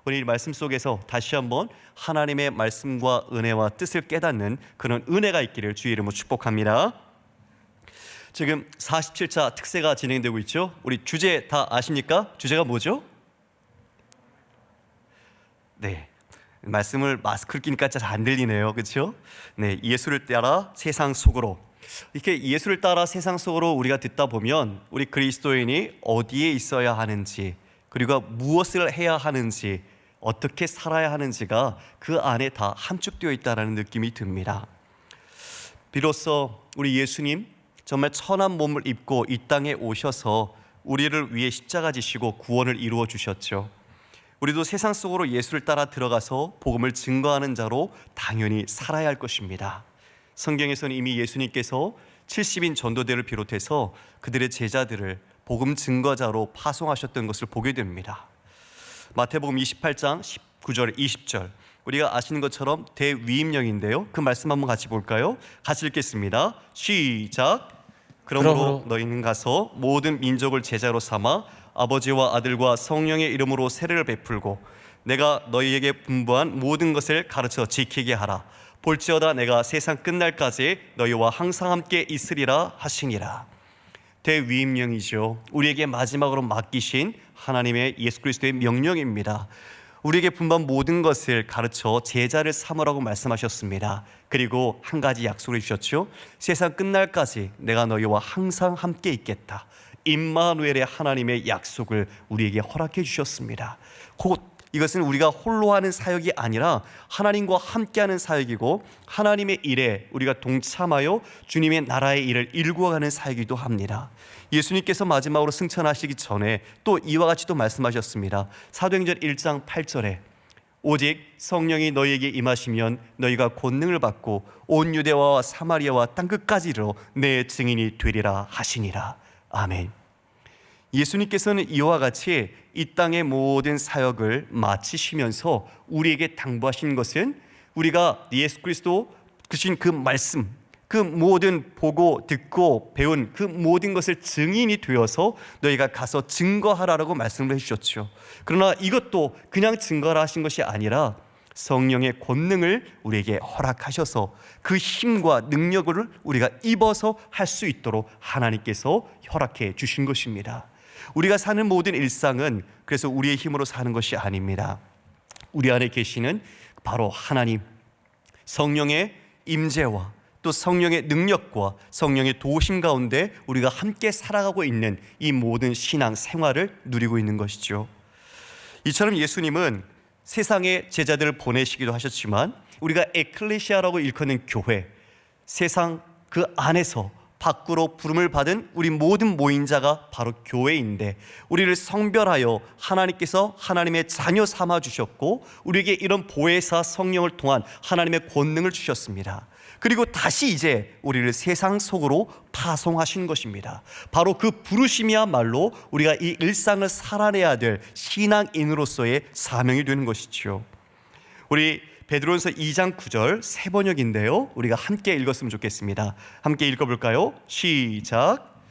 우리 이 말씀 속에서 다시 한번 하나님의 말씀과 은혜와 뜻을 깨닫는 그런 은혜가 있기를 주의 이름으로 축복합니다. 지금 47차 특세가 진행되고 있죠. 우리 주제 다 아십니까? 주제가 뭐죠? 네, 말씀을 마스크를 끼니까 잘 안 들리네요. 그렇죠? 네, 예수를 따라 세상 속으로. 이렇게 예수를 따라 세상 속으로 우리가 듣다 보면 우리 그리스도인이 어디에 있어야 하는지, 그리고 무엇을 해야 하는지, 어떻게 살아야 하는지가 그 안에 다 함축되어 있다는 느낌이 듭니다. 비로소 우리 예수님 정말 천한 몸을 입고 이 땅에 오셔서 우리를 위해 십자가 지시고 구원을 이루어 주셨죠. 우리도 세상 속으로 예수를 따라 들어가서 복음을 증거하는 자로 당연히 살아야 할 것입니다. 성경에서는 이미 예수님께서 70인 전도대를 비롯해서 그들의 제자들을 복음 증거자로 파송하셨던 것을 보게 됩니다. 마태복음 28장 19절 20절, 우리가 아시는 것처럼 대위임령인데요, 그 말씀 한번 같이 볼까요? 같이 읽겠습니다. 시작. 그러므로 너희는 가서 모든 민족을 제자로 삼아 아버지와 아들과 성령의 이름으로 세례를 베풀고 내가 너희에게 분부한 모든 것을 가르쳐 지키게 하라. 볼지어다 내가 세상 끝날까지 너희와 항상 함께 있으리라 하시니라. 대위임령이죠. 우리에게 마지막으로 맡기신 하나님의 예수 그리스도의 명령입니다. 우리에게 분부한 모든 것을 가르쳐 제자를 삼으라고 말씀하셨습니다. 그리고 한 가지 약속을 주셨죠. 세상 끝날까지 내가 너희와 항상 함께 있겠다. 임마누엘의 하나님의 약속을 우리에게 허락해 주셨습니다. 곧 이것은 우리가 홀로 하는 사역이 아니라 하나님과 함께하는 사역이고, 하나님의 일에 우리가 동참하여 주님의 나라의 일을 일구어가는 사역이기도 합니다. 예수님께서 마지막으로 승천하시기 전에 또 이와 같이 또 말씀하셨습니다. 사도행전 1장 8절에 오직 성령이 너희에게 임하시면 너희가 권능을 받고 온 유대와와 사마리아와 땅끝까지로 내 증인이 되리라 하시니라. 아멘. 예수님께서는 이와 같이 이 땅의 모든 사역을 마치시면서 우리에게 당부하신 것은 우리가 예수 그리스도 주신 그 말씀, 그 모든 보고 듣고 배운 그 모든 것을 증인이 되어서 너희가 가서 증거하라라고 말씀을 해주셨죠. 그러나 이것도 그냥 증거라 하신 것이 아니라 성령의 권능을 우리에게 허락하셔서 그 힘과 능력을 우리가 입어서 할 수 있도록 하나님께서 허락해 주신 것입니다. 우리가 사는 모든 일상은 그래서 우리의 힘으로 사는 것이 아닙니다. 우리 안에 계시는 바로 하나님, 성령의 임재와 또 성령의 능력과 성령의 도우심 가운데 우리가 함께 살아가고 있는 이 모든 신앙 생활을 누리고 있는 것이죠. 이처럼 예수님은 세상에 제자들을 보내시기도 하셨지만 우리가 에클레시아라고 일컫는 교회, 세상 그 안에서 밖으로 부름을 받은 우리 모든 모인 자가 바로 교회인데, 우리를 성별하여 하나님께서 하나님의 자녀 삼아 주셨고 우리에게 이런 보혜사 성령을 통한 하나님의 권능을 주셨습니다. 그리고 다시 이제 우리를 세상 속으로 파송하신 것입니다. 바로 그 부르심이야말로 우리가 이 일상을 살아내야 될 신앙인으로서의 사명이 되는 것이죠. 우리 베드로전서 2장 9절 세 번역인데요, 우리가 함께 읽었으면 좋겠습니다. 함께 읽어볼까요? 시작.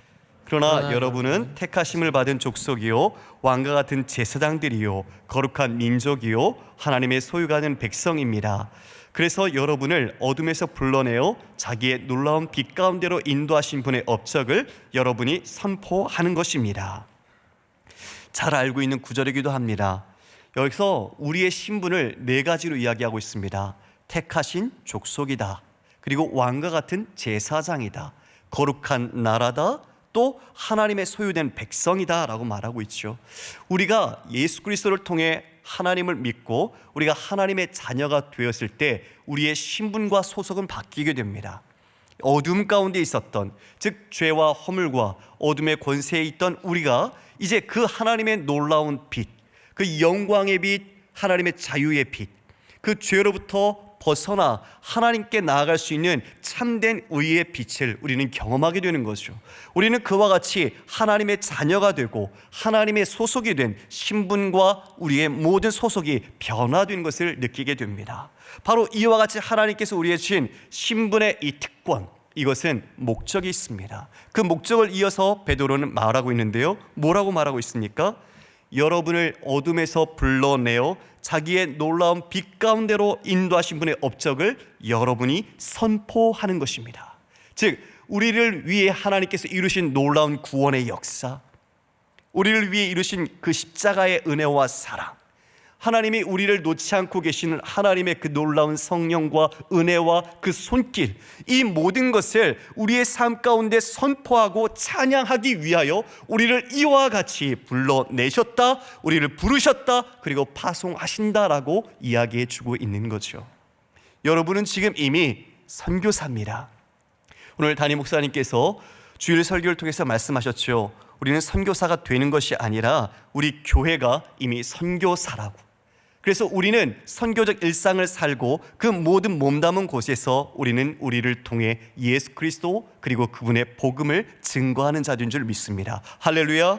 그러나 여러분은 택하심을 받은 족속이요 왕과 같은 제사장들이요 거룩한 민족이요 하나님의 소유가 된 백성입니다. 그래서 여러분을 어둠에서 불러내어 자기의 놀라운 빛 가운데로 인도하신 분의 업적을 여러분이 선포하는 것입니다. 잘 알고 있는 구절이기도 합니다. 여기서 우리의 신분을 네 가지로 이야기하고 있습니다. 택하신 족속이다, 그리고 왕과 같은 제사장이다, 거룩한 나라다, 또 하나님의 소유된 백성이다 라고 말하고 있죠. 우리가 예수 그리스도를 통해 하나님을 믿고 우리가 하나님의 자녀가 되었을 때 우리의 신분과 소속은 바뀌게 됩니다. 어둠 가운데 있었던, 즉 죄와 허물과 어둠의 권세에 있던 우리가 이제 그 하나님의 놀라운 빛, 그 영광의 빛, 하나님의 자유의 빛, 그 죄로부터 벗어나 하나님께 나아갈 수 있는 참된 의의 빛을 우리는 경험하게 되는 것이죠. 우리는 그와 같이 하나님의 자녀가 되고 하나님의 소속이 된 신분과 우리의 모든 소속이 변화된 것을 느끼게 됩니다. 바로 이와 같이 하나님께서 우리에게 주신 신분의 이 특권, 이것은 목적이 있습니다. 그 목적을 이어서 베드로는 말하고 있는데요, 뭐라고 말하고 있습니까? 여러분을 어둠에서 불러내어 자기의 놀라운 빛 가운데로 인도하신 분의 업적을 여러분이 선포하는 것입니다. 즉 우리를 위해 하나님께서 이루신 놀라운 구원의 역사, 우리를 위해 이루신 그 십자가의 은혜와 사랑, 하나님이 우리를 놓지 않고 계시는 하나님의 그 놀라운 성령과 은혜와 그 손길, 이 모든 것을 우리의 삶 가운데 선포하고 찬양하기 위하여 우리를 이와 같이 불러내셨다, 우리를 부르셨다, 그리고 파송하신다라고 이야기해 주고 있는 거죠. 여러분은 지금 이미 선교사입니다. 오늘 담임 목사님께서 주일 설교를 통해서 말씀하셨죠. 우리는 선교사가 되는 것이 아니라 우리 교회가 이미 선교사라고. 그래서 우리는 선교적 일상을 살고 그 모든 몸담은 곳에서 우리는 우리를 통해 예수 그리스도 그리고 그분의 복음을 증거하는 자들인 줄 믿습니다. 할렐루야.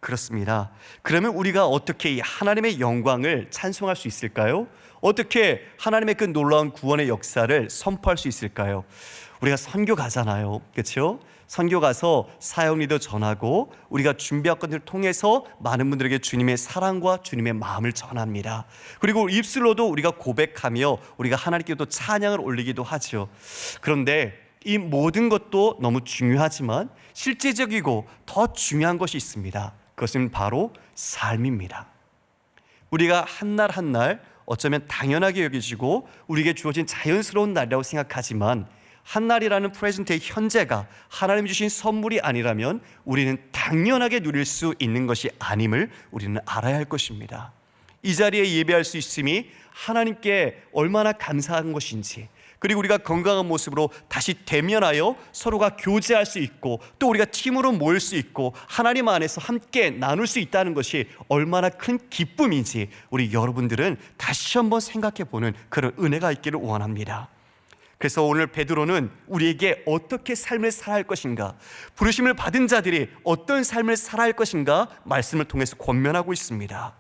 그렇습니다. 그러면 우리가 어떻게 이 하나님의 영광을 찬송할 수 있을까요? 어떻게 하나님의 그 놀라운 구원의 역사를 선포할 수 있을까요? 우리가 선교 가잖아요, 그렇죠? 선교 가서 사역 리더 전하고 우리가 준비한 것들을 통해서 많은 분들에게 주님의 사랑과 주님의 마음을 전합니다. 그리고 입술로도 우리가 고백하며 우리가 하나님께 또 찬양을 올리기도 하죠. 그런데 이 모든 것도 너무 중요하지만 실제적이고 더 중요한 것이 있습니다. 그것은 바로 삶입니다. 우리가 한 날 한 날 어쩌면 당연하게 여겨지고 우리에게 주어진 자연스러운 날이라고 생각하지만 한날이라는 프레젠트의 현재가 하나님 주신 선물이 아니라면 우리는 당연하게 누릴 수 있는 것이 아님을 우리는 알아야 할 것입니다. 이 자리에 예배할 수 있음이 하나님께 얼마나 감사한 것인지, 그리고 우리가 건강한 모습으로 다시 대면하여 서로가 교제할 수 있고 또 우리가 팀으로 모일 수 있고 하나님 안에서 함께 나눌 수 있다는 것이 얼마나 큰 기쁨인지 우리 여러분들은 다시 한번 생각해 보는 그런 은혜가 있기를 원합니다. 그래서 오늘 베드로는 우리에게 어떻게 삶을 살아야 할 것인가, 부르심을 받은 자들이 어떤 삶을 살아야 할 것인가 말씀을 통해서 권면하고 있습니다.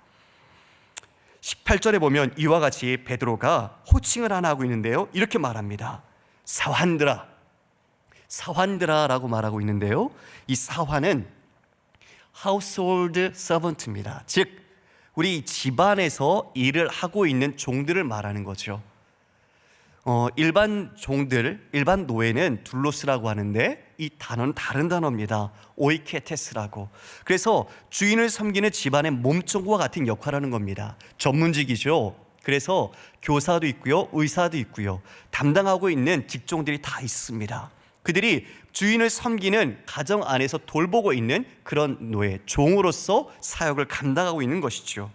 18절에 보면 이와 같이 베드로가 호칭을 하나 하고 있는데요, 이렇게 말합니다. 사환들아, 사환들아라고 말하고 있는데요, 이 사환은 household servant입니다. 즉 우리 집안에서 일을 하고 있는 종들을 말하는 거죠. 일반 종들, 일반 노예는 둘로스라고 하는데 이 단어는 다른 단어입니다. 오이케테스라고. 그래서 주인을 섬기는 집안의 몸종과 같은 역할을 하는 겁니다. 전문직이죠. 그래서 교사도 있고요, 의사도 있고요, 담당하고 있는 직종들이 다 있습니다. 그들이 주인을 섬기는 가정 안에서 돌보고 있는 그런 노예, 종으로서 사역을 감당하고 있는 것이죠.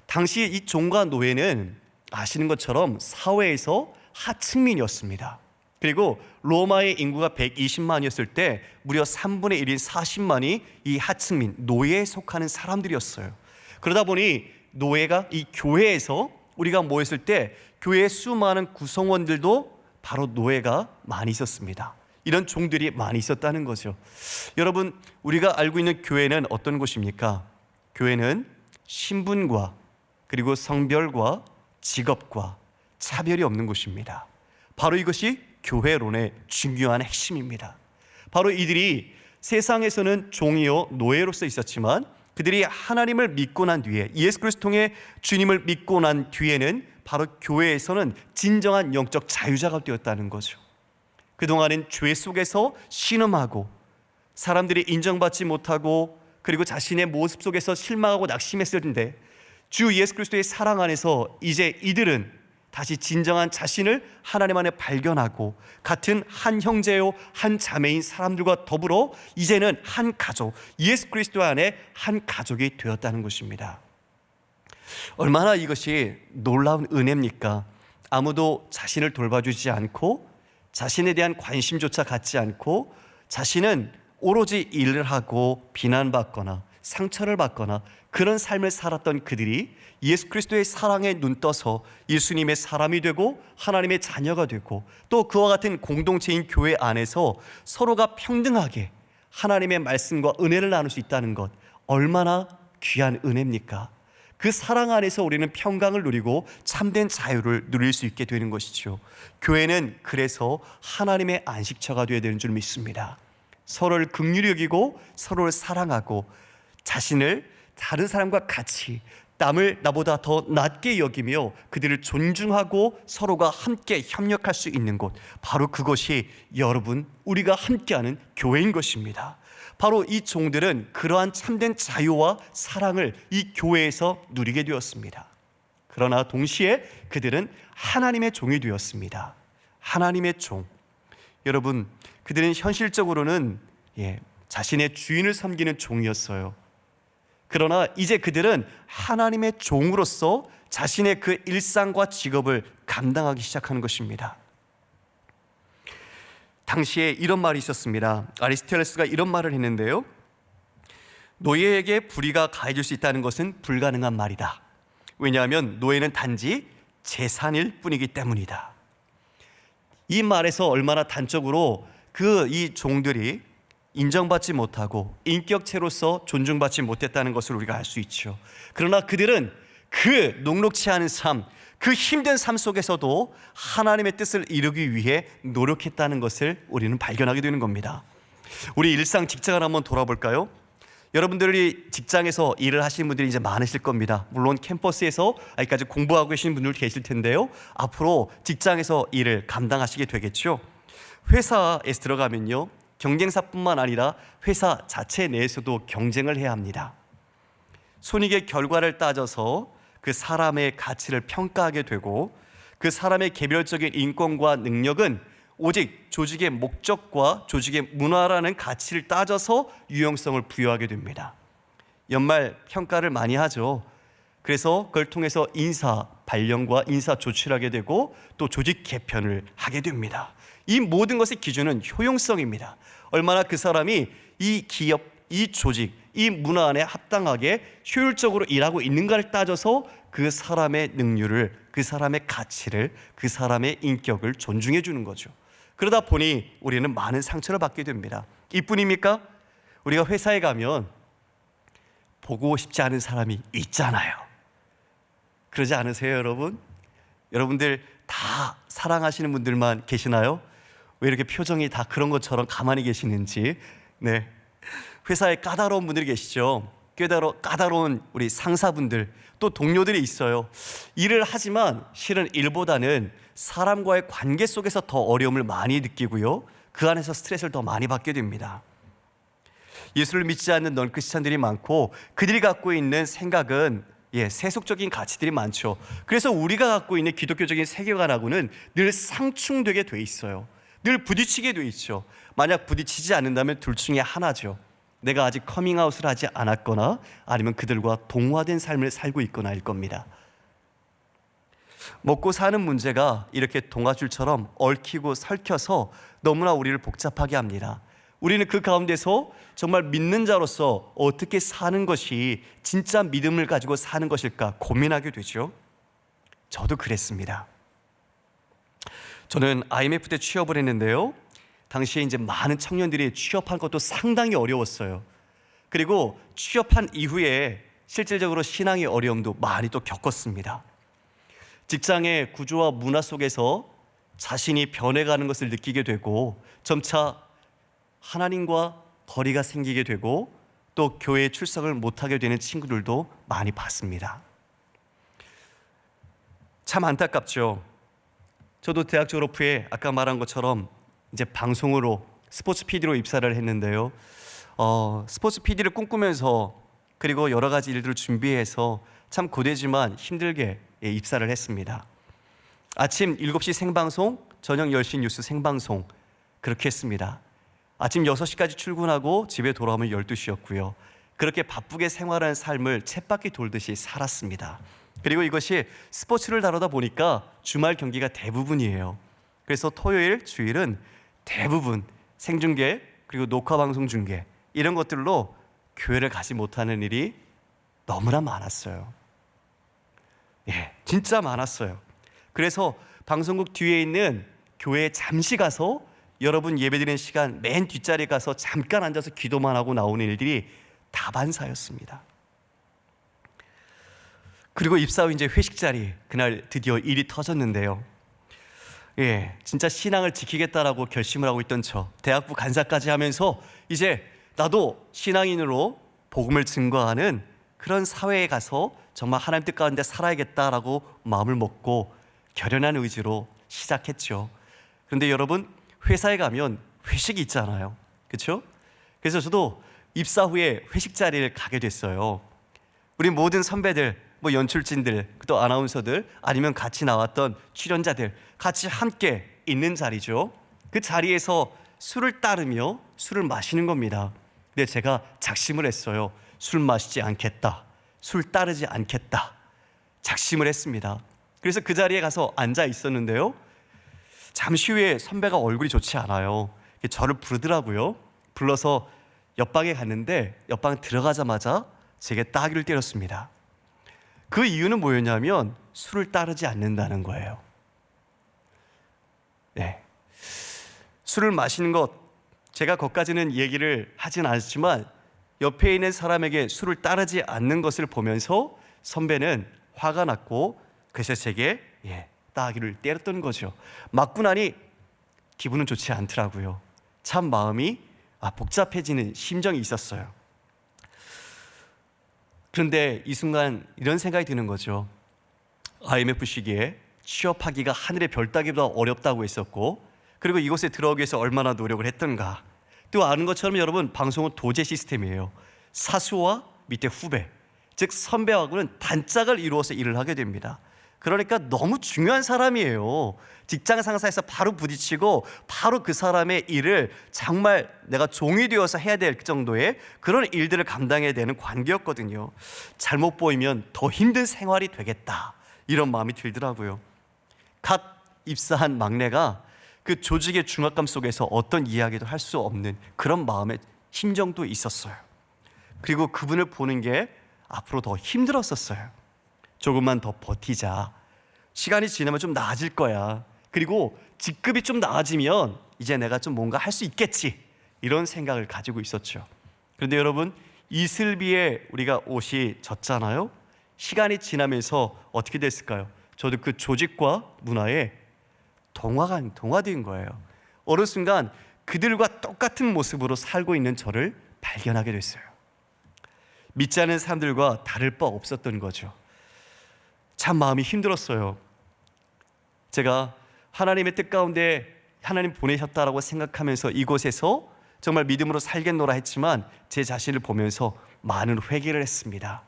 당시 이 종과 노예는 아시는 것처럼 사회에서 하층민이었습니다. 그리고 로마의 인구가 120만이었을 때 무려 3분의 1인 40만이 이 하층민, 노예에 속하는 사람들이었어요. 그러다 보니 노예가 이 교회에서 우리가 모였을 때 교회의 수많은 구성원들도 바로 노예가 많이 있었습니다. 이런 종들이 많이 있었다는 거죠. 여러분, 우리가 알고 있는 교회는 어떤 곳입니까? 교회는 신분과 그리고 성별과 직업과 차별이 없는 곳입니다. 바로 이것이 교회론의 중요한 핵심입니다. 바로 이들이 세상에서는 종이요 노예로서 있었지만 그들이 하나님을 믿고 난 뒤에, 예수 그리스도 통해 주님을 믿고 난 뒤에는 바로 교회에서는 진정한 영적 자유자가 되었다는 거죠. 그동안은 죄 속에서 신음하고 사람들이 인정받지 못하고 그리고 자신의 모습 속에서 실망하고 낙심했었는데 주 예수 그리스도의 사랑 안에서 이제 이들은 다시 진정한 자신을 하나님 안에 발견하고 같은 한 형제요 한 자매인 사람들과 더불어 이제는 한 가족, 예수 그리스도 안에 한 가족이 되었다는 것입니다. 얼마나 이것이 놀라운 은혜입니까? 아무도 자신을 돌봐주지 않고 자신에 대한 관심조차 갖지 않고 자신은 오로지 일을 하고 비난받거나 상처를 받거나 그런 삶을 살았던 그들이 예수 그리스도의 사랑에 눈떠서 예수님의 사람이 되고 하나님의 자녀가 되고 또 그와 같은 공동체인 교회 안에서 서로가 평등하게 하나님의 말씀과 은혜를 나눌 수 있다는 것, 얼마나 귀한 은혜입니까? 그 사랑 안에서 우리는 평강을 누리고 참된 자유를 누릴 수 있게 되는 것이죠. 교회는 그래서 하나님의 안식처가 되어야 되는 줄 믿습니다. 서로를 긍휼히 여기고 서로를 사랑하고 자신을 다른 사람과 같이 남을 나보다 더 낮게 여기며 그들을 존중하고 서로가 함께 협력할 수 있는 곳, 바로 그것이 여러분, 우리가 함께하는 교회인 것입니다. 바로 이 종들은 그러한 참된 자유와 사랑을 이 교회에서 누리게 되었습니다. 그러나 동시에 그들은 하나님의 종이 되었습니다. 하나님의 종. 여러분, 그들은 현실적으로는 자신의 주인을 섬기는 종이었어요. 그러나 이제 그들은 하나님의 종으로서 자신의 그 일상과 직업을 감당하기 시작하는 것입니다. 당시에 이런 말이 있었습니다. 아리스토텔레스가 이런 말을 했는데요. 노예에게 불의가 가해질 수 있다는 것은 불가능한 말이다. 왜냐하면 노예는 단지 재산일 뿐이기 때문이다. 이 말에서 얼마나 단적으로 이 종들이 인정받지 못하고 인격체로서 존중받지 못했다는 것을 우리가 알 수 있죠. 그러나 그들은 그 녹록치 않은 삶, 그 힘든 삶 속에서도 하나님의 뜻을 이루기 위해 노력했다는 것을 우리는 발견하게 되는 겁니다. 우리 일상 직장을 한번 돌아볼까요? 여러분들이 직장에서 일을 하시는 분들이 이제 많으실 겁니다. 물론 캠퍼스에서 아직까지 공부하고 계시는 분들 계실 텐데요. 앞으로 직장에서 일을 감당하시게 되겠죠. 회사에 들어가면요, 경쟁사뿐만 아니라 회사 자체 내에서도 경쟁을 해야 합니다. 손익의 결과를 따져서 그 사람의 가치를 평가하게 되고, 그 사람의 개별적인 인권과 능력은 오직 조직의 목적과 조직의 문화라는 가치를 따져서 유용성을 부여하게 됩니다. 연말 평가를 많이 하죠. 그래서 그걸 통해서 인사 발령과 인사 조치를 하게 되고 또 조직 개편을 하게 됩니다. 이 모든 것의 기준은 효용성입니다. 얼마나 그 사람이 이 기업, 이 조직, 이 문화 안에 합당하게 효율적으로 일하고 있는가를 따져서 그 사람의 능률을, 그 사람의 가치를, 그 사람의 인격을 존중해 주는 거죠. 그러다 보니 우리는 많은 상처를 받게 됩니다. 이뿐입니까? 우리가 회사에 가면 보고 싶지 않은 사람이 있잖아요. 그러지 않으세요, 여러분? 여러분들 다 사랑하시는 분들만 계시나요? 왜 이렇게 표정이 다 그런 것처럼 가만히 계시는지. 네, 회사에 까다로운 분들이 계시죠. 까다로운 우리 상사분들, 또 동료들이 있어요. 일을 하지만 실은 일보다는 사람과의 관계 속에서 더 어려움을 많이 느끼고요, 그 안에서 스트레스를 더 많이 받게 됩니다. 예수를 믿지 않는 넌크리스찬들이 많고 그들이 갖고 있는 생각은 세속적인 가치들이 많죠. 그래서 우리가 갖고 있는 기독교적인 세계관하고는 늘 상충되게 돼 있어요. 늘 부딪히게 돼 있죠. 만약 부딪히지 않는다면 둘 중에 하나죠. 내가 아직 커밍아웃을 하지 않았거나 아니면 그들과 동화된 삶을 살고 있거나일 겁니다. 먹고 사는 문제가 이렇게 동화줄처럼 얽히고 설켜서 너무나 우리를 복잡하게 합니다. 우리는 그 가운데서 정말 믿는 자로서 어떻게 사는 것이 진짜 믿음을 가지고 사는 것일까 고민하게 되죠. 저도 그랬습니다. 저는 IMF 때 취업을 했는데요, 당시에 이제 많은 청년들이 취업한 것도 상당히 어려웠어요. 그리고 취업한 이후에 실질적으로 신앙의 어려움도 많이 또 겪었습니다. 직장의 구조와 문화 속에서 자신이 변해가는 것을 느끼게 되고 점차 하나님과 거리가 생기게 되고 또 교회에 출석을 못하게 되는 친구들도 많이 봤습니다. 참 안타깝죠. 저도 대학 졸업 후에 아까 말한 것처럼 이제 방송으로 스포츠 PD로 입사를 했는데요, 스포츠 PD를 꿈꾸면서 그리고 여러 가지 일들을 준비해서 참 고되지만 힘들게 입사를 했습니다. 아침 7시 생방송, 저녁 10시 뉴스 생방송, 그렇게 했습니다. 아침 6시까지 출근하고 집에 돌아오면 12시였고요. 그렇게 바쁘게 생활하는 삶을 쳇바퀴 돌듯이 살았습니다. 그리고 이것이 스포츠를 다루다 보니까 주말 경기가 대부분이에요. 그래서 토요일, 주일은 대부분 생중계 그리고 녹화 방송 중계 이런 것들로 교회를 가지 못하는 일이 너무나 많았어요. 진짜 많았어요. 그래서 방송국 뒤에 있는 교회에 잠시 가서 여러분 예배드리는 시간 맨 뒷자리에 가서 잠깐 앉아서 기도만 하고 나오는 일들이 다반사였습니다. 그리고 입사 후 이제 회식 자리, 그날 드디어 일이 터졌는데요, 진짜 신앙을 지키겠다라고 결심을 하고 있던 저, 대학부 간사까지 하면서 이제 나도 신앙인으로 복음을 증거하는 그런 사회에 가서 정말 하나님 뜻 가운데 살아야겠다라고 마음을 먹고 결연한 의지로 시작했죠. 그런데 여러분, 회사에 가면 회식이 있잖아요. 그렇죠? 그래서 저도 입사 후에 회식 자리를 가게 됐어요. 우리 모든 선배들, 뭐 연출진들, 또 아나운서들, 아니면 같이 나왔던 출연자들 같이 함께 있는 자리죠. 그 자리에서 술을 따르며 술을 마시는 겁니다. 근데 제가 작심을 했어요. 술 마시지 않겠다, 술 따르지 않겠다, 작심을 했습니다. 그래서 그 자리에 가서 앉아 있었는데요, 잠시 후에 선배가 얼굴이 좋지 않아요. 저를 부르더라고요. 불러서 옆방에 갔는데 옆방 들어가자마자 제게 따귀를 때렸습니다. 그 이유는 뭐였냐면 술을 따르지 않는다는 거예요. 네. 술을 마시는 것, 제가 거기까지는 얘기를 하진 않았지만 옆에 있는 사람에게 술을 따르지 않는 것을 보면서 선배는 화가 났고, 그래서 제게 따귀를 때렸던 거죠. 맞고 나니 기분은 좋지 않더라고요. 참 마음이 복잡해지는 심정이 있었어요. 그런데 이 순간 이런 생각이 드는 거죠. IMF 시기에 취업하기가 하늘의 별 따기보다 어렵다고 했었고, 그리고 이곳에 들어오기 위해서 얼마나 노력을 했던가. 또 아는 것처럼 여러분, 방송은 도제 시스템이에요. 사수와 밑에 후배, 즉 선배하고는 단짝을 이루어서 일을 하게 됩니다. 그러니까 너무 중요한 사람이에요. 직장 상사에서 바로 부딪히고 바로 그 사람의 일을 정말 내가 종이 되어서 해야 될 정도의 그런 일들을 감당해야 되는 관계였거든요. 잘못 보이면 더 힘든 생활이 되겠다, 이런 마음이 들더라고요. 갓 입사한 막내가 그 조직의 중압감 속에서 어떤 이야기도 할 수 없는 그런 마음의 심정도 있었어요. 그리고 그분을 보는 게 앞으로 더 힘들었었어요. 조금만 더 버티자, 시간이 지나면 좀 나아질 거야, 그리고 직급이 좀 나아지면 이제 내가 좀 뭔가 할 수 있겠지, 이런 생각을 가지고 있었죠. 그런데 여러분, 이슬비에 우리가 옷이 졌잖아요. 시간이 지나면서 어떻게 됐을까요? 저도 그 조직과 문화에 동화된 거예요. 어느 순간 그들과 똑같은 모습으로 살고 있는 저를 발견하게 됐어요. 믿지 않는 사람들과 다를 바 없었던 거죠. 참 마음이 힘들었어요. 제가 하나님의 뜻 가운데 하나님 보내셨다라고 생각하면서 이곳에서 정말 믿음으로 살겠노라 했지만 제 자신을 보면서 많은 회개를 했습니다.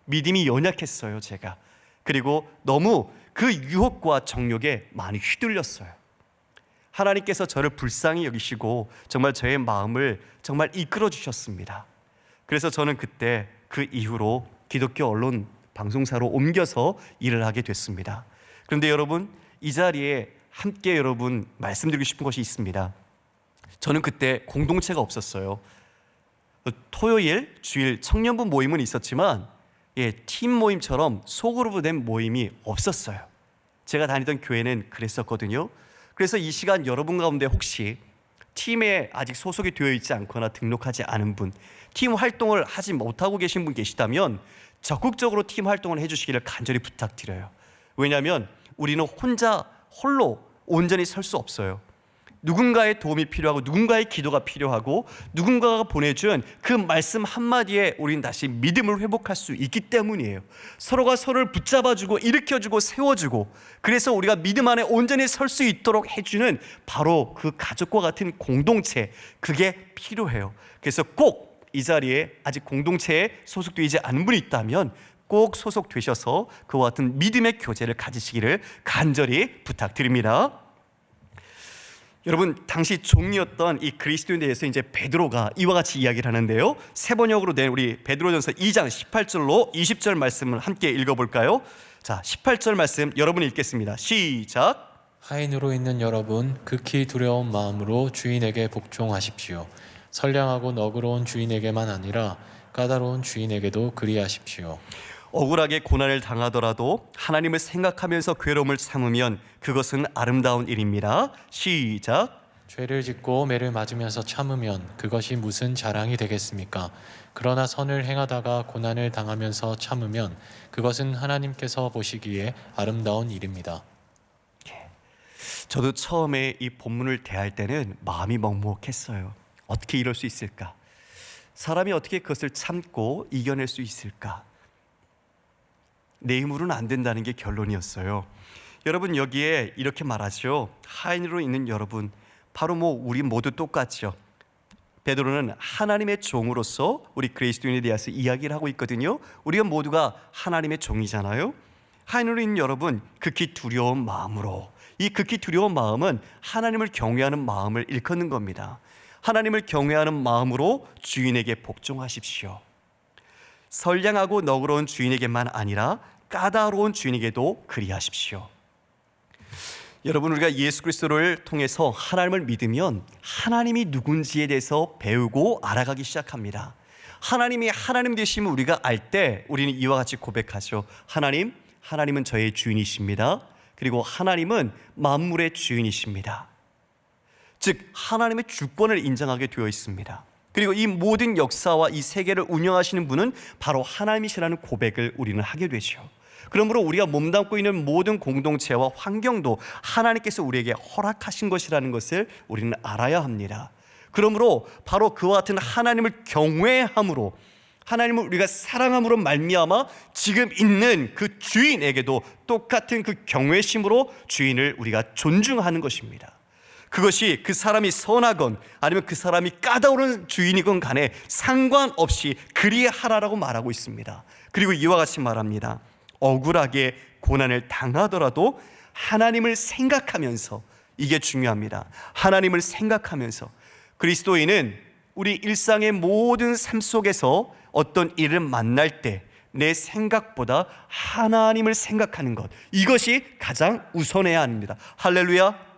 믿음이 연약했어요, 제가. 그리고 너무 그 유혹과 정욕에 많이 휘둘렸어요. 하나님께서 저를 불쌍히 여기시고 정말 저의 마음을 정말 이끌어 주셨습니다. 그래서 저는 그때 그 이후로 기독교 언론 방송사로 옮겨서 일을 하게 됐습니다. 그런데 여러분, 이 자리에 함께 여러분 말씀드리고 싶은 것이 있습니다. 저는 그때 공동체가 없었어요. 토요일, 주일 청년부 모임은 있었지만 팀 모임처럼 소그룹으로 된 모임이 없었어요. 제가 다니던 교회는 그랬었거든요. 그래서 이 시간 여러분 가운데 혹시 팀에 아직 소속이 되어 있지 않거나 등록하지 않은 분, 팀 활동을 하지 못하고 계신 분 계시다면 적극적으로 팀 활동을 해주시기를 간절히 부탁드려요. 왜냐하면 우리는 홀로 온전히 설 수 없어요. 누군가의 도움이 필요하고 누군가의 기도가 필요하고 누군가가 보내준 그 말씀 한마디에 우리는 다시 믿음을 회복할 수 있기 때문이에요. 서로가 서로를 붙잡아주고 일으켜주고 세워주고, 그래서 우리가 믿음 안에 온전히 설 수 있도록 해주는 바로 그 가족과 같은 공동체, 그게 필요해요. 그래서 꼭 이 자리에 아직 공동체에 소속되지 않은 분이 있다면 꼭 소속되셔서 그와 같은 믿음의 교제를 가지시기를 간절히 부탁드립니다. 여러분, 당시 종이었던 이 그리스도인에 대해서 이제 베드로가 이와 같이 이야기를 하는데요, 세 번역으로 된 우리 베드로전서 2장 18절로 20절 말씀을 함께 읽어볼까요? 자, 18절 말씀 여러분 읽겠습니다. 시작. 하인으로 있는 여러분, 극히 두려운 마음으로 주인에게 복종하십시오. 선량하고 너그러운 주인에게만 아니라 까다로운 주인에게도 그리하십시오. 억울하게 고난을 당하더라도 하나님을 생각하면서 괴로움을 참으면 그것은 아름다운 일입니다. 시작. 죄를 짓고 매를 맞으면서 참으면 그것이 무슨 자랑이 되겠습니까? 그러나 선을 행하다가 고난을 당하면서 참으면 그것은 하나님께서 보시기에 아름다운 일입니다. 저도 처음에 이 본문을 대할 때는 마음이 먹먹했어요. 어떻게 이럴 수 있을까? 사람이 어떻게 그것을 참고 이겨낼 수 있을까? 내 힘으로는 안 된다는 게 결론이었어요. 여러분, 여기에 이렇게 말하죠. 하인으로 있는 여러분, 바로 우리 모두 똑같죠. 베드로는 하나님의 종으로서 우리 그리스도인에 대해서 이야기를 하고 있거든요. 우리가 모두가 하나님의 종이잖아요. 하인으로 있는 여러분, 극히 두려운 마음으로, 이 극히 두려운 마음은 하나님을 경외하는 마음을 일컫는 겁니다. 하나님을 경외하는 마음으로 주인에게 복종하십시오. 선량하고 너그러운 주인에게만 아니라 까다로운 주인에게도 그리하십시오. 여러분, 우리가 예수 그리스도를 통해서 하나님을 믿으면 하나님이 누군지에 대해서 배우고 알아가기 시작합니다. 하나님이 하나님 되심을 우리가 알 때 우리는 이와 같이 고백하죠. 하나님은 저의 주인이십니다. 그리고 하나님은 만물의 주인이십니다. 즉 하나님의 주권을 인정하게 되어 있습니다. 그리고 이 모든 역사와 이 세계를 운영하시는 분은 바로 하나님이시라는 고백을 우리는 하게 되죠. 그러므로 우리가 몸담고 있는 모든 공동체와 환경도 하나님께서 우리에게 허락하신 것이라는 것을 우리는 알아야 합니다. 그러므로 바로 그와 같은 하나님을 경외함으로, 하나님을 우리가 사랑함으로 말미암아 지금 있는 그 주인에게도 똑같은 그 경외심으로 주인을 우리가 존중하는 것입니다. 그것이 그 사람이 선하건 아니면 그 사람이 까다로운 주인이건 간에 상관없이 그리하라라고 말하고 있습니다. 그리고 이와 같이 말합니다. 억울하게 고난을 당하더라도 하나님을 생각하면서, 이게 중요합니다. 하나님을 생각하면서, 그리스도인은 우리 일상의 모든 삶 속에서 어떤 일을 만날 때 내 생각보다 하나님을 생각하는 것, 이것이 가장 우선해야 합니다. 할렐루야.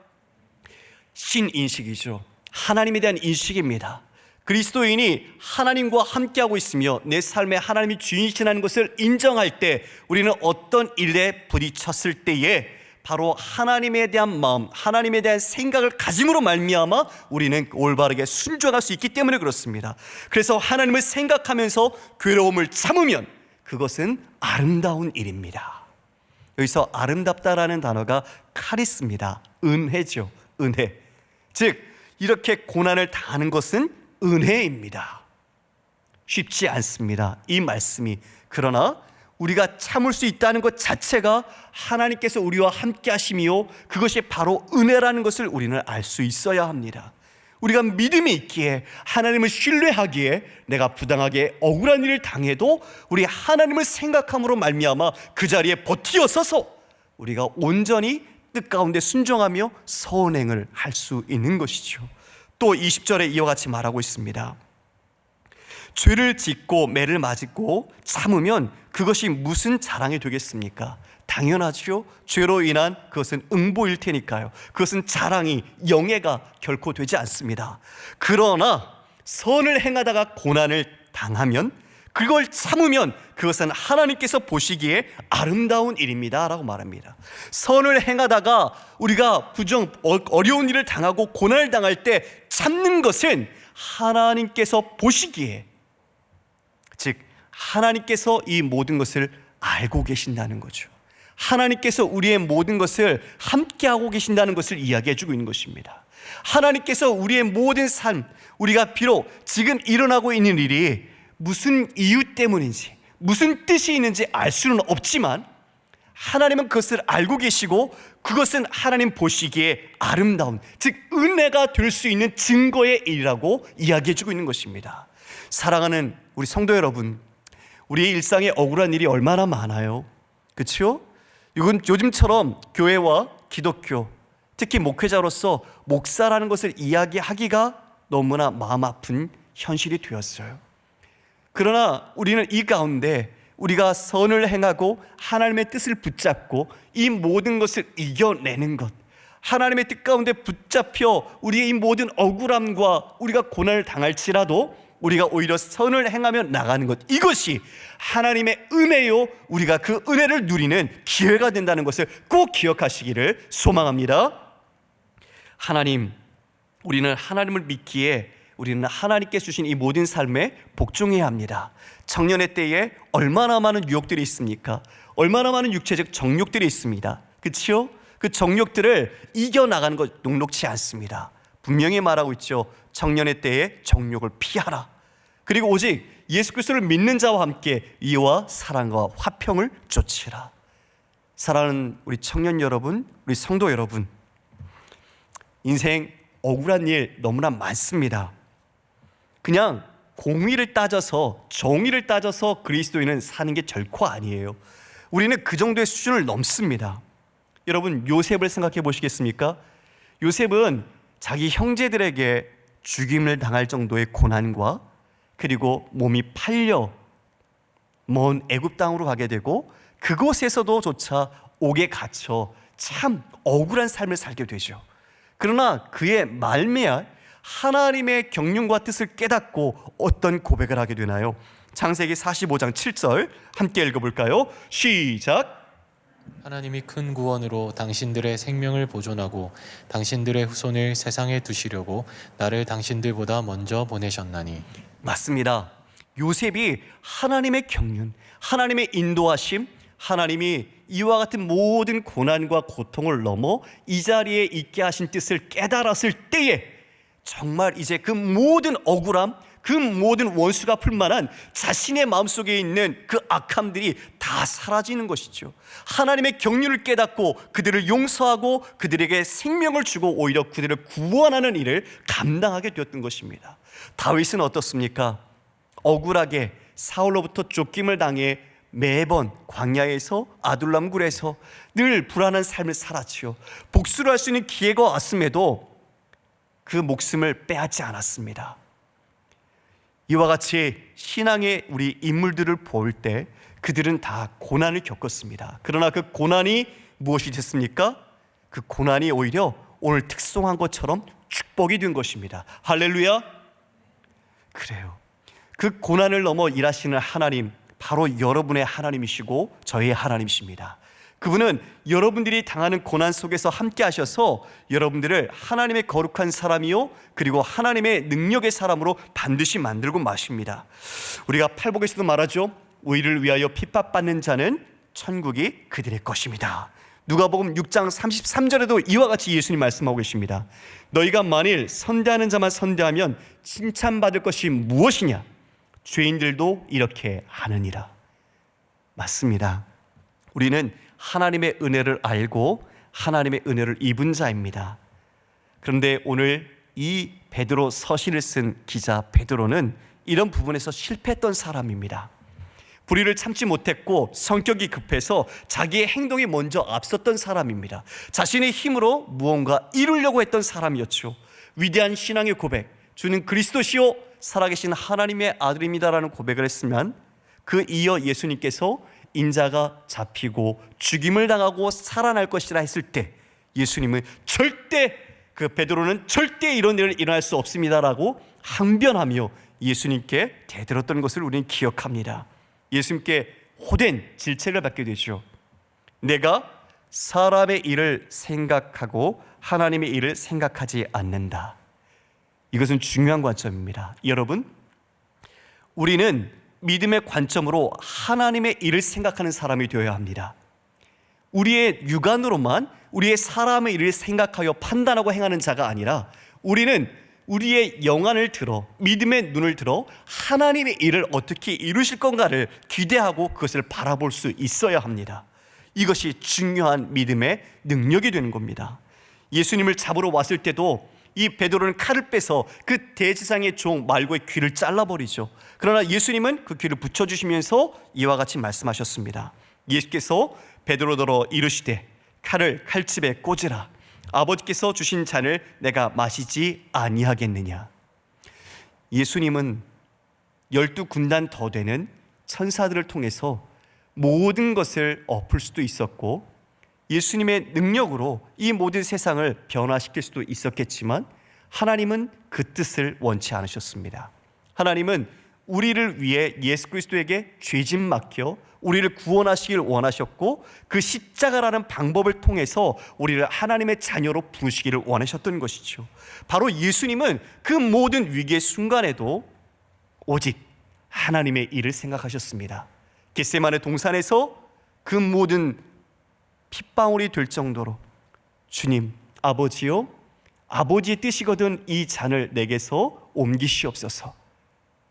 신인식이죠. 하나님에 대한 인식입니다. 그리스도인이 하나님과 함께하고 있으며 내 삶에 하나님이 주인이시라는 것을 인정할 때 우리는 어떤 일에 부딪혔을 때에 바로 하나님에 대한 마음, 하나님에 대한 생각을 가짐으로 말미암아 우리는 올바르게 순종할 수 있기 때문에 그렇습니다. 그래서 하나님을 생각하면서 괴로움을 참으면 그것은 아름다운 일입니다. 여기서 아름답다라는 단어가 카리스입니다. 은혜죠. 은혜. 즉 이렇게 고난을 당하는 것은 은혜입니다. 쉽지 않습니다, 이 말씀이. 그러나 우리가 참을 수 있다는 것 자체가 하나님께서 우리와 함께 하심이요, 그것이 바로 은혜라는 것을 우리는 알 수 있어야 합니다. 우리가 믿음이 있기에, 하나님을 신뢰하기에 내가 부당하게 억울한 일을 당해도 우리 하나님을 생각함으로 말미암아 그 자리에 버티어 서서 우리가 온전히 뜻 가운데 순종하며 선행을 할 수 있는 것이죠. 또 20절에 이와 같이 말하고 있습니다. 죄를 짓고 매를 맞고 참으면 그것이 무슨 자랑이 되겠습니까? 당연하죠. 죄로 인한 그것은 응보일 테니까요. 그것은 자랑이, 영예가 결코 되지 않습니다. 그러나 선을 행하다가 고난을 당하면, 그걸 참으면 그것은 하나님께서 보시기에 아름다운 일입니다 라고 말합니다. 선을 행하다가 우리가 어려운 일을 당하고 고난을 당할 때 참는 것은 하나님께서 보시기에, 즉 하나님께서 이 모든 것을 알고 계신다는 거죠. 하나님께서 우리의 모든 것을 함께하고 계신다는 것을 이야기해주고 있는 것입니다. 하나님께서 우리의 모든 삶, 우리가 비록 지금 일어나고 있는 일이 무슨 이유 때문인지, 무슨 뜻이 있는지 알 수는 없지만 하나님은 그것을 알고 계시고 그것은 하나님 보시기에 아름다운, 즉 은혜가 될 수 있는 증거의 일이라고 이야기해주고 있는 것입니다. 사랑하는 우리 성도 여러분, 우리의 일상에 억울한 일이 얼마나 많아요. 그렇죠? 이건 요즘처럼 교회와 기독교, 특히 목회자로서 목사라는 것을 이야기하기가 너무나 마음 아픈 현실이 되었어요. 그러나 우리는 이 가운데 우리가 선을 행하고 하나님의 뜻을 붙잡고 이 모든 것을 이겨내는 것, 하나님의 뜻 가운데 붙잡혀 우리의 이 모든 억울함과 우리가 고난을 당할지라도 우리가 오히려 선을 행하며 나가는 것, 이것이 하나님의 은혜요, 우리가 그 은혜를 누리는 기회가 된다는 것을 꼭 기억하시기를 소망합니다. 하나님, 우리는 하나님을 믿기에 우리는 하나님께 주신 이 모든 삶에 복종해야 합니다. 청년의 때에 얼마나 많은 유혹들이 있습니까? 얼마나 많은 육체적 정욕들이 있습니다. 그렇죠? 그 정욕들을 이겨나가는 것 녹록지 않습니다. 분명히 말하고 있죠. 청년의 때에 정욕을 피하라. 그리고 오직 예수 그리스도를 믿는 자와 함께 이와 사랑과 화평을 좇으라. 사랑하는 우리 청년 여러분, 우리 성도 여러분, 인생 억울한 일 너무나 많습니다. 그냥 공의를 따져서, 정의를 따져서 그리스도인은 사는 게 결코 아니에요. 우리는 그 정도의 수준을 넘습니다. 여러분, 요셉을 생각해 보시겠습니까? 요셉은 자기 형제들에게 죽임을 당할 정도의 고난과, 그리고 몸이 팔려 먼 애굽 땅으로 가게 되고 그곳에서도 조차 옥에 갇혀 참 억울한 삶을 살게 되죠. 그러나 그의 말미암아 하나님의 경륜과 뜻을 깨닫고 어떤 고백을 하게 되나요? 창세기 45장 7절 함께 읽어볼까요? 시작. 하나님이 큰 구원으로 당신들의 생명을 보존하고 당신들의 후손을 세상에 두시려고 나를 당신들보다 먼저 보내셨나니. 맞습니다. 요셉이 하나님의 경륜, 하나님의 인도하심, 하나님이 이와 같은 모든 고난과 고통을 넘어 이 자리에 있게 하신 뜻을 깨달았을 때에 정말 이제 그 모든 억울함, 그 모든 원수가 풀만한 자신의 마음속에 있는 그 악함들이 다 사라지는 것이죠. 하나님의 경륜을 깨닫고 그들을 용서하고 그들에게 생명을 주고 오히려 그들을 구원하는 일을 감당하게 되었던 것입니다. 다윗은 어떻습니까? 억울하게 사울로부터 쫓김을 당해 매번 광야에서 아둘람 굴에서 늘 불안한 삶을 살았지요. 복수를 할 수 있는 기회가 왔음에도 그 목숨을 빼앗지 않았습니다. 이와 같이 신앙의 우리 인물들을 볼 때 그들은 다 고난을 겪었습니다. 그러나 그 고난이 무엇이 됐습니까? 그 고난이 오히려 오늘 특송한 것처럼 축복이 된 것입니다. 할렐루야. 그래요. 그 고난을 넘어 일하시는 하나님, 바로 여러분의 하나님이시고 저의 하나님이십니다. 그분은 여러분들이 당하는 고난 속에서 함께 하셔서 여러분들을 하나님의 거룩한 사람이요 그리고 하나님의 능력의 사람으로 반드시 만들고 마십니다. 우리가 팔복에서도 말하죠. 의를 위하여 핍박받는 자는 천국이 그들의 것입니다. 누가복음 6장 33절에도 이와 같이 예수님 말씀하고 계십니다. 너희가 만일 선대하는 자만 선대하면 칭찬받을 것이 무엇이냐? 죄인들도 이렇게 하느니라. 맞습니다. 우리는 하나님의 은혜를 알고 하나님의 은혜를 입은 자입니다. 그런데 오늘 이 베드로 서신을 쓴 기자 베드로는 이런 부분에서 실패했던 사람입니다. 불의를 참지 못했고 성격이 급해서 자기의 행동이 먼저 앞섰던 사람입니다. 자신의 힘으로 무언가 이루려고 했던 사람이었죠. 위대한 신앙의 고백, 주는 그리스도시요 살아계신 하나님의 아들입니다라는 고백을 했으면 그 이어 예수님께서 인자가 잡히고 죽임을 당하고 살아날 것이라 했을 때 예수님은 절대, 그 베드로는 절대 이런 일을 일어날 수 없습니다라고 항변하며 예수님께 대들었던 것을 우리는 기억합니다. 예수님께 호된 질책을 받게 되죠. 내가 사람의 일을 생각하고 하나님의 일을 생각하지 않는다. 이것은 중요한 관점입니다. 여러분, 우리는 믿음의 관점으로 하나님의 일을 생각하는 사람이 되어야 합니다. 우리의 육안으로만 우리의 사람의 일을 생각하여 판단하고 행하는 자가 아니라 우리는 우리의 영안을 들어 믿음의 눈을 들어 하나님의 일을 어떻게 이루실 건가를 기대하고 그것을 바라볼 수 있어야 합니다. 이것이 중요한 믿음의 능력이 되는 겁니다. 예수님을 잡으러 왔을 때도 이 베드로는 칼을 빼서 그 대제사장의 종 말고의 귀를 잘라버리죠. 그러나 예수님은 그 귀를 붙여주시면서 이와 같이 말씀하셨습니다. 예수께서 베드로더러 이르시되 칼을 칼집에 꽂으라. 아버지께서 주신 잔을 내가 마시지 아니하겠느냐. 예수님은 12군단 더 되는 천사들을 통해서 모든 것을 엎을 수도 있었고 예수님의 능력으로 이 모든 세상을 변화시킬 수도 있었겠지만 하나님은 그 뜻을 원치 않으셨습니다. 하나님은 우리를 위해 예수 그리스도에게 죄짐 맡겨 우리를 구원하시길 원하셨고 그 십자가라는 방법을 통해서 우리를 하나님의 자녀로 부르시기를 원하셨던 것이죠. 바로 예수님은 그 모든 위기의 순간에도 오직 하나님의 일을 생각하셨습니다. 겟세마네 동산에서 그 모든 핏방울이 될 정도로 주님, 아버지요, 아버지의 뜻이거든 이 잔을 내게서 옮기시옵소서.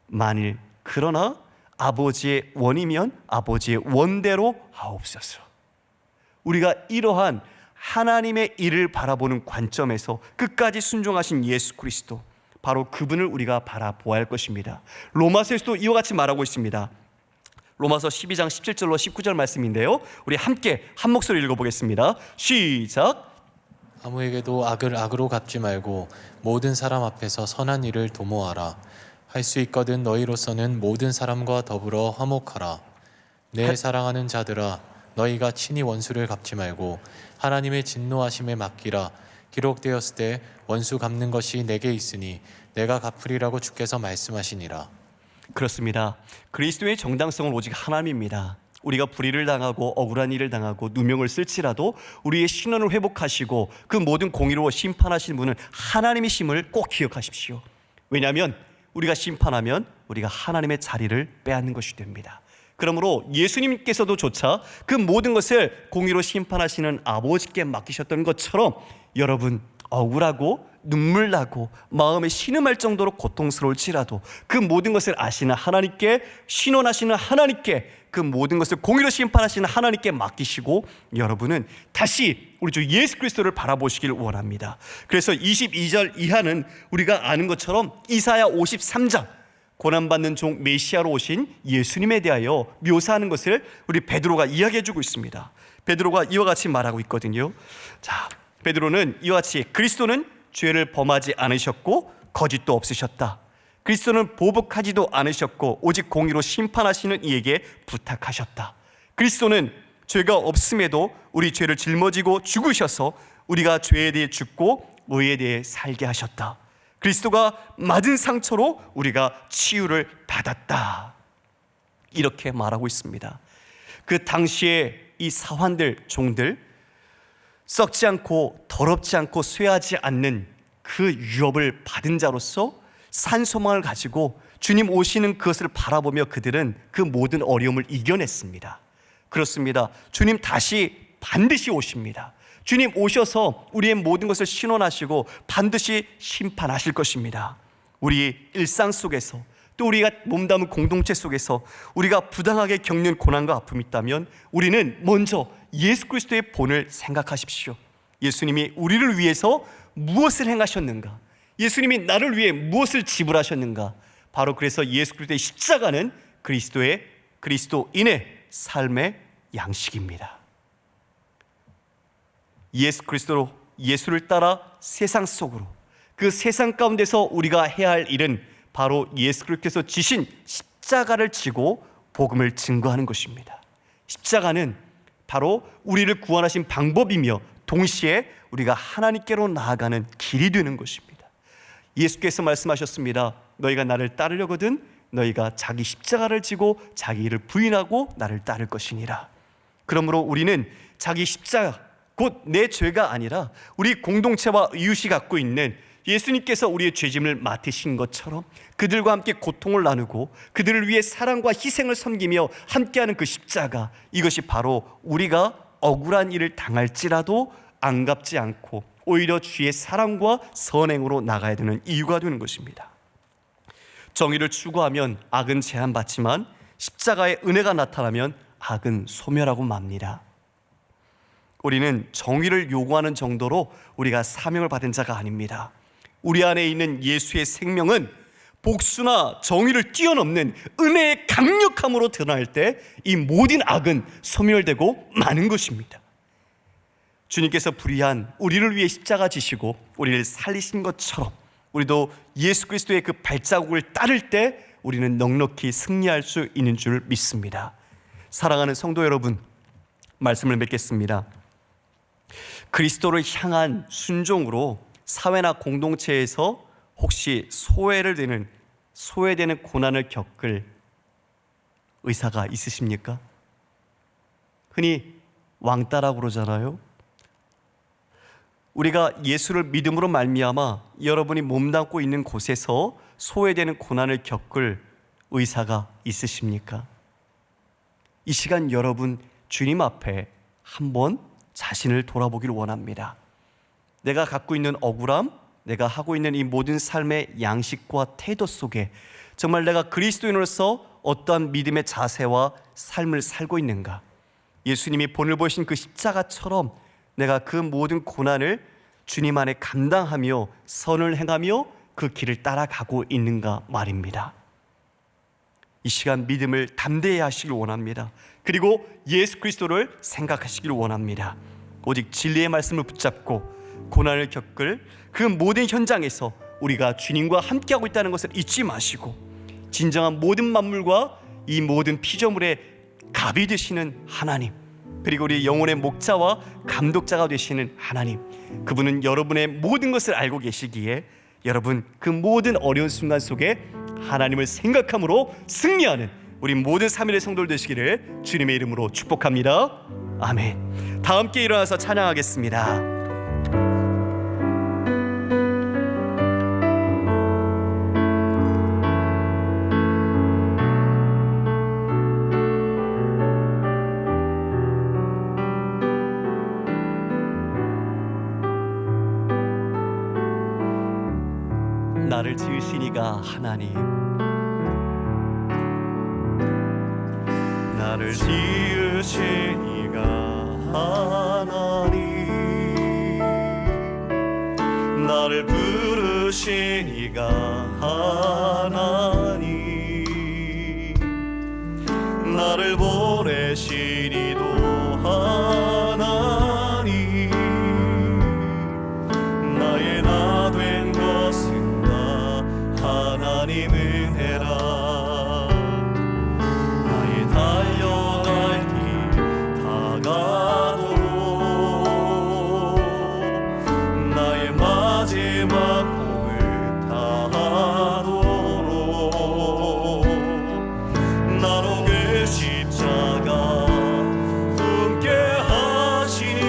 만일 그러나 아버지의 원이면 아버지의 원대로 하옵소서. 우리가 이러한 하나님의 일을 바라보는 관점에서 끝까지 순종하신 예수 그리스도, 바로 그분을 우리가 바라보아야 할 것입니다. 로마서에서도 이와 같이 말하고 있습니다. 로마서 12장 17절로 19절 말씀인데요, 우리 함께 한 목소리 읽어보겠습니다. 시작. 아무에게도 악을 악으로 갚지 말고 모든 사람 앞에서 선한 일을 도모하라. 할 수 있거든 너희로서는 모든 사람과 더불어 화목하라. 내 사랑하는 자들아, 너희가 친히 원수를 갚지 말고 하나님의 진노하심에 맡기라. 기록되었을 때 원수 갚는 것이 내게 있으니 내가 갚으리라고 주께서 말씀하시니라. 그렇습니다. 그리스도의 정당성은 오직 하나님입니다. 우리가 불의를 당하고 억울한 일을 당하고 누명을 쓸지라도 우리의 신원을 회복하시고 그 모든 공의로 심판하시는 분은 하나님이심을 꼭 기억하십시오. 왜냐하면 우리가 심판하면 우리가 하나님의 자리를 빼앗는 것이 됩니다. 그러므로 예수님께서도 조차 그 모든 것을 공의로 심판하시는 아버지께 맡기셨던 것처럼, 여러분 억울하고 눈물 나고 마음에 신음할 정도로 고통스러울지라도 그 모든 것을 아시는 하나님께, 신원하시는 하나님께, 그 모든 것을 공의로 심판하시는 하나님께 맡기시고 여러분은 다시 우리 주 예수 그리스도를 바라보시길 원합니다. 그래서 22절 이하는 우리가 아는 것처럼 이사야 53장, 고난받는 종 메시아로 오신 예수님에 대하여 묘사하는 것을 우리 베드로가 이야기해주고 있습니다. 베드로가 이와 같이 말하고 있거든요. 자, 베드로는 이와 같이, 그리스도는 죄를 범하지 않으셨고 거짓도 없으셨다. 그리스도는 보복하지도 않으셨고 오직 공의로 심판하시는 이에게 부탁하셨다. 그리스도는 죄가 없음에도 우리 죄를 짊어지고 죽으셔서 우리가 죄에 대해 죽고 의에 대해 살게 하셨다. 그리스도가 맞은 상처로 우리가 치유를 받았다. 이렇게 말하고 있습니다. 그 당시에 이 사환들, 종들, 썩지 않고 더럽지 않고 쇠하지 않는 그 유업을 받은 자로서 산소망을 가지고 주님 오시는 그것을 바라보며 그들은 그 모든 어려움을 이겨냈습니다. 그렇습니다. 주님 다시 반드시 오십니다. 주님 오셔서 우리의 모든 것을 신원하시고 반드시 심판하실 것입니다. 우리 일상 속에서, 또 우리가 몸담은 공동체 속에서 우리가 부당하게 겪는 고난과 아픔이 있다면 우리는 먼저 예수 그리스도의 본을 생각하십시오. 예수님이 우리를 위해서 무엇을 행하셨는가? 예수님이 나를 위해 무엇을 지불하셨는가? 바로 그래서 예수 그리스도의 십자가는 그리스도인의 삶의 양식입니다. 예수 그리스도로, 예수를 따라 세상 속으로, 그 세상 가운데서 우리가 해야 할 일은 바로 예수 그리스도께서 지신 십자가를 지고 복음을 증거하는 것입니다. 십자가는 바로 우리를 구원하신 방법이며 동시에 우리가 하나님께로 나아가는 길이 되는 것입니다. 예수께서 말씀하셨습니다. 너희가 나를 따르려거든 너희가 자기 십자가를 지고 자기 일을 부인하고 나를 따를 것이니라. 그러므로 우리는 자기 십자가, 곧 내 죄가 아니라 우리 공동체와 이웃이 갖고 있는 예수님께서 우리의 죄짐을 맡으신 것처럼 그들과 함께 고통을 나누고 그들을 위해 사랑과 희생을 섬기며 함께하는 그 십자가, 이것이 바로 우리가 억울한 일을 당할지라도 안갚지 않고 오히려 주의 사랑과 선행으로 나가야 되는 이유가 되는 것입니다. 정의를 추구하면 악은 제한받지만 십자가의 은혜가 나타나면 악은 소멸하고 맙니다. 우리는 정의를 요구하는 정도로 우리가 사명을 받은 자가 아닙니다. 우리 안에 있는 예수의 생명은 복수나 정의를 뛰어넘는 은혜의 강력함으로 드러날 때 이 모든 악은 소멸되고 마는 것입니다. 주님께서 불의한 우리를 위해 십자가 지시고 우리를 살리신 것처럼 우리도 예수 그리스도의 그 발자국을 따를 때 우리는 넉넉히 승리할 수 있는 줄 믿습니다. 사랑하는 성도 여러분, 말씀을 맺겠습니다. 그리스도를 향한 순종으로 사회나 공동체에서 혹시 소외되는 고난을 겪을 의사가 있으십니까? 흔히 왕따라고 그러잖아요. 우리가 예수를 믿음으로 말미암아 여러분이 몸담고 있는 곳에서 소외되는 고난을 겪을 의사가 있으십니까? 이 시간 여러분 주님 앞에 한번 자신을 돌아보기를 원합니다. 내가 갖고 있는 억울함, 내가 하고 있는 이 모든 삶의 양식과 태도 속에 정말 내가 그리스도인으로서 어떠한 믿음의 자세와 삶을 살고 있는가? 예수님이 본을 보신 그 십자가처럼 내가 그 모든 고난을 주님 안에 감당하며 선을 행하며 그 길을 따라가고 있는가 말입니다. 이 시간 믿음을 담대히 하시길 원합니다. 그리고 예수 그리스도를 생각하시길 원합니다. 오직 진리의 말씀을 붙잡고 고난을 겪을 그 모든 현장에서 우리가 주님과 함께하고 있다는 것을 잊지 마시고, 진정한 모든 만물과 이 모든 피조물의 갑이 되시는 하나님, 그리고 우리 영혼의 목자와 감독자가 되시는 하나님, 그분은 여러분의 모든 것을 알고 계시기에 여러분 그 모든 어려운 순간 속에 하나님을 생각함으로 승리하는 우리 모든 3일의 성도들 되시기를 주님의 이름으로 축복합니다. 아멘. 다 함께 일어나서 찬양하겠습니다. 나를 지으신 이가 하나님, 나를 지으신 이가 하나님, 나를 부르신 이가 하나님, 나를 보내신 이도 하나님, 나의 나 된 것은 하나님 은혜라. 나의 달려갈 길 다가도록, 나의 마지막 꿈을 다하도록, 나로 그 십자가 품게 하시니,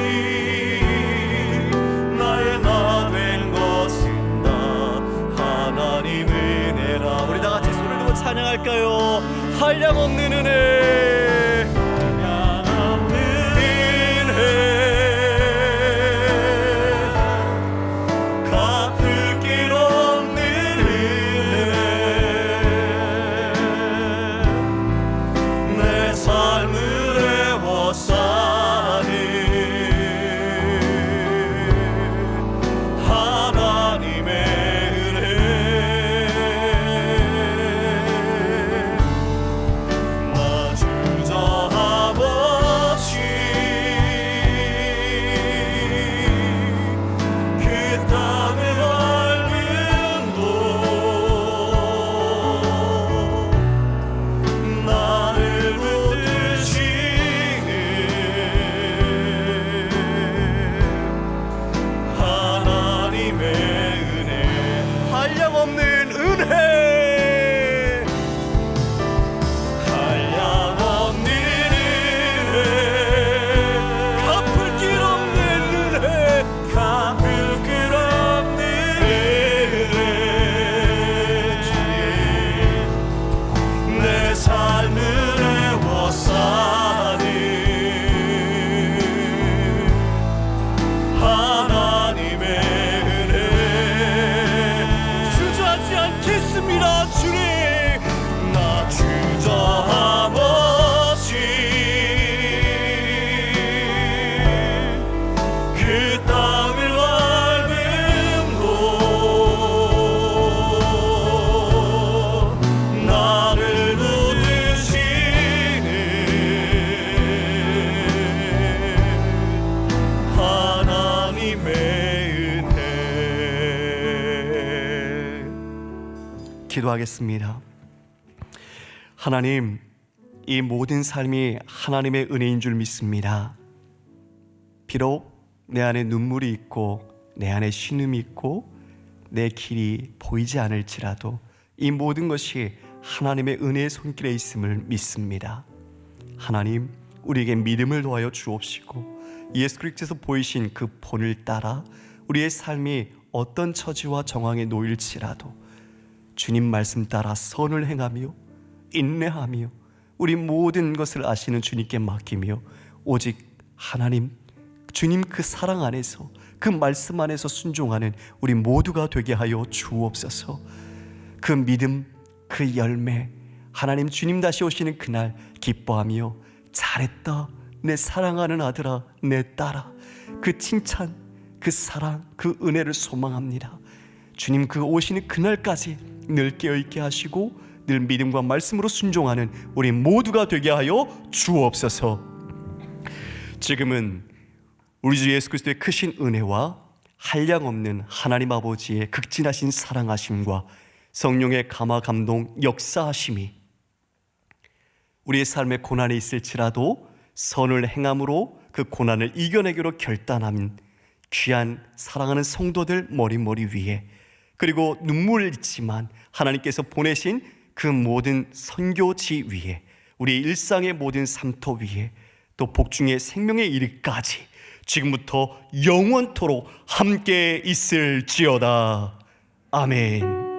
나의 나 된 것은 다 하나님 은혜라. 우리 다 같이 손을 들고 찬양할까요? 한량없는 은혜, 한량없는 은혜, 갚을 길 없는 은혜, 내 삶을 애워싸는 하나님의 기도하겠습니다. 하나님, 이 모든 삶이 하나님의 은혜인 줄 믿습니다. 비록 내 안에 눈물이 있고 내 안에 신음이 있고 내 길이 보이지 않을지라도 이 모든 것이 하나님의 은혜의 손길에 있음을 믿습니다. 하나님, 우리에게 믿음을 더하여 주옵시고 예수 그리스도에서 보이신 그 본을 따라 우리의 삶이 어떤 처지와 정황에 놓일지라도 주님 말씀 따라 선을 행하며 인내하며 우리 모든 것을 아시는 주님께 맡기며 오직 하나님, 주님 그 사랑 안에서 그 말씀 안에서 순종하는 우리 모두가 되게 하여 주옵소서. 그 믿음, 그 열매, 하나님 주님 다시 오시는 그날 기뻐하며 잘했다 내 사랑하는 아들아, 내 딸아, 그 칭찬, 그 사랑, 그 은혜를 소망합니다. 주님 그 오시는 그날까지 늘 깨어있게 하시고 늘 믿음과 말씀으로 순종하는 우리 모두가 되게 하여 주옵소서. 지금은 우리 주 예수 그리스도의 크신 은혜와 한량없는 하나님 아버지의 극진하신 사랑하심과 성령의 감화 감동 역사하심이 우리의 삶에 고난이 있을지라도 선을 행함으로 그 고난을 이겨내기로 결단한 귀한 사랑하는 성도들 머리 위에, 그리고 눈물을 잊지만 하나님께서 보내신 그 모든 선교지 위에, 우리 일상의 모든 삶터 위에, 또 복중의 생명의 이르까지 지금부터 영원토록 함께 있을지어다. 아멘.